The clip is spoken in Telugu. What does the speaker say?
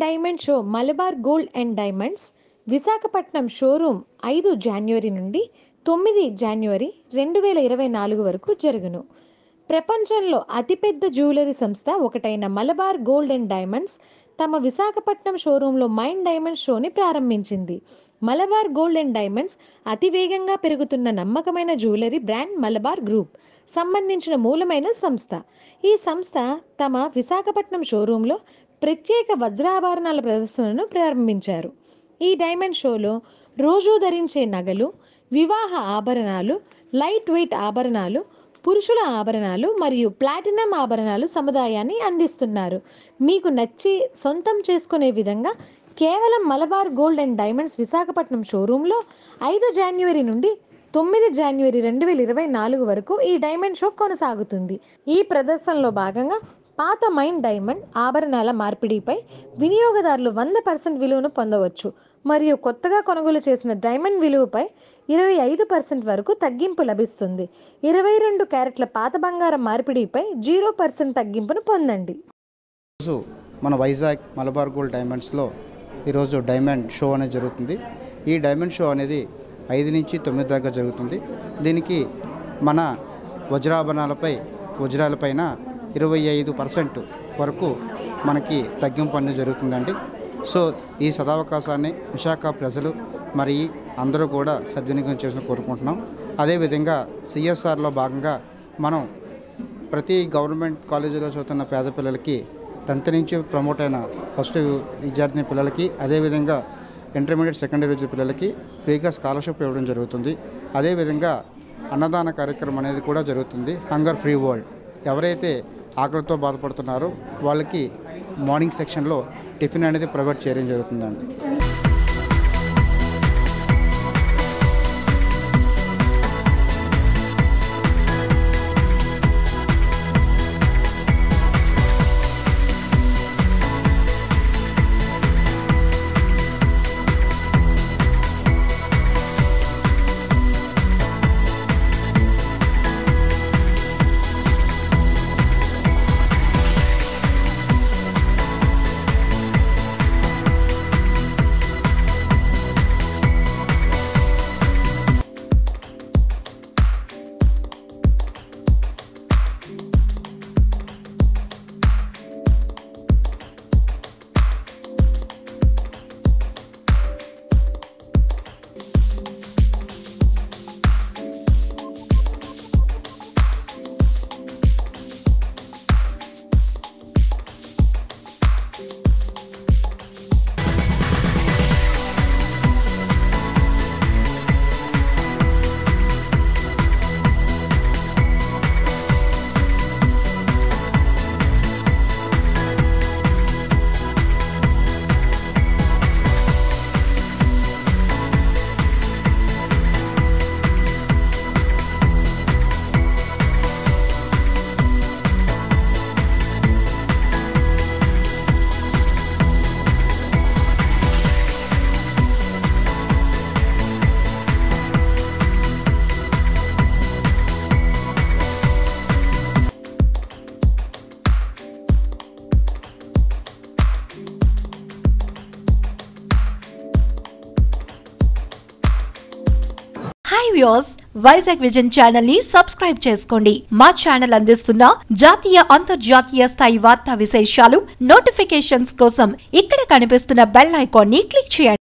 Diamond show Malabar gold and diamonds Visakhapatnam showroom 5 జనవరి నుండి 9 జనవరి 2024 వరకు జరుగును. ప్రపంచంలో అతిపెద్ద జ్యువెలరీ సంస్థ ఒకటైన మలబార్ గోల్డ్ అండ్ డైమండ్స్ తమ విశాఖపట్నం షోరూంలో మైండ్ డైమండ్ షోని ప్రారంభించింది. మలబార్ గోల్డ్ అండ్ డైమండ్స్ అతి వేగంగా పెరుగుతున్న నమ్మకమైన జ్యువెలరీ బ్రాండ్ మలబార్ గ్రూప్ సంబంధించిన మూలమైన సంస్థ. ఈ సంస్థ తమ విశాఖపట్నం షోరూంలో ప్రత్యేక వజ్రాభరణాల ప్రదర్శనను ప్రారంభించారు. ఈ డైమండ్ షోలో రోజూ ధరించే నగలు, వివాహ ఆభరణాలు, లైట్ వెయిట్ ఆభరణాలు, పురుషుల ఆభరణాలు మరియు ప్లాటినం ఆభరణాలు సముదాయాన్ని అందిస్తున్నారు. మీకు నచ్చి సొంతం చేసుకునే విధంగా కేవలం Malabar gold and diamonds Visakhapatnam షోరూంలో 5 జనవరి నుండి 9 జనవరి 2024 వరకు ఈ డైమండ్ షో కొనసాగుతుంది. ఈ ప్రదర్శనలో భాగంగా పాత మైండ్ డైమండ్ ఆభరణాల మార్పిడిపై వినియోగదారులు 100% విలువను పొందవచ్చు మరియు కొత్తగా కొనుగోలు చేసిన డైమండ్ విలువపై 25% వరకు తగ్గింపు లభిస్తుంది. 22 క్యారెట్ల పాత బంగారం మార్పిడిపై 0% తగ్గింపును పొందండి. మన వైజాగ్ మలబార్ గోల్డ్ డైమండ్స్లో ఈరోజు డైమండ్ షో అనేది జరుగుతుంది. ఈ డైమండ్ షో అనేది 5 నుంచి 9 దాకా జరుగుతుంది. దీనికి మన వజ్రాలపైన 25% వరకు మనకి తగ్గింపు అనేది జరుగుతుందండి. సో ఈ సదావకాశాన్ని విశాఖ ప్రజలు మరి అందరూ కూడా సద్వినియోగం చేసిన కోరుకుంటున్నాం. అదేవిధంగా సిఎస్ఆర్లో భాగంగా మనం ప్రతి గవర్నమెంట్ కాలేజీలో చదువుతున్న పేద పిల్లలకి 10th నుంచి ప్రమోట్ అయిన ఫస్ట్ విద్యార్థిని పిల్లలకి, అదేవిధంగా ఇంటర్మీడియట్ సెకండరీ పిల్లలకి ఫ్రీగా స్కాలర్షిప్ ఇవ్వడం జరుగుతుంది. అదేవిధంగా అన్నదాన కార్యక్రమం అనేది కూడా జరుగుతుంది. హంగర్ ఫ్రీ వరల్డ్ ఎవరైతే ఆకలితో బాధపడుతున్నారో వాళ్ళకి మార్నింగ్ సెక్షన్లో టిఫిన్ అనేది ప్రొవైడ్ చేయడం జరుగుతుందండి. Hi viewers, Vizag vision channel ని సబ్స్క్రైబ్ చేసుకోండి. మా ఛానల్ అందిస్తున్న జాతీయ అంతర్జాతీయ స్థాయి వార్తా విశేషాలు నోటిఫికేషన్స్ కోసం ఇక్కడ కనిపిస్తున్న బెల్ ఐకాన్ ని క్లిక్ చేయండి.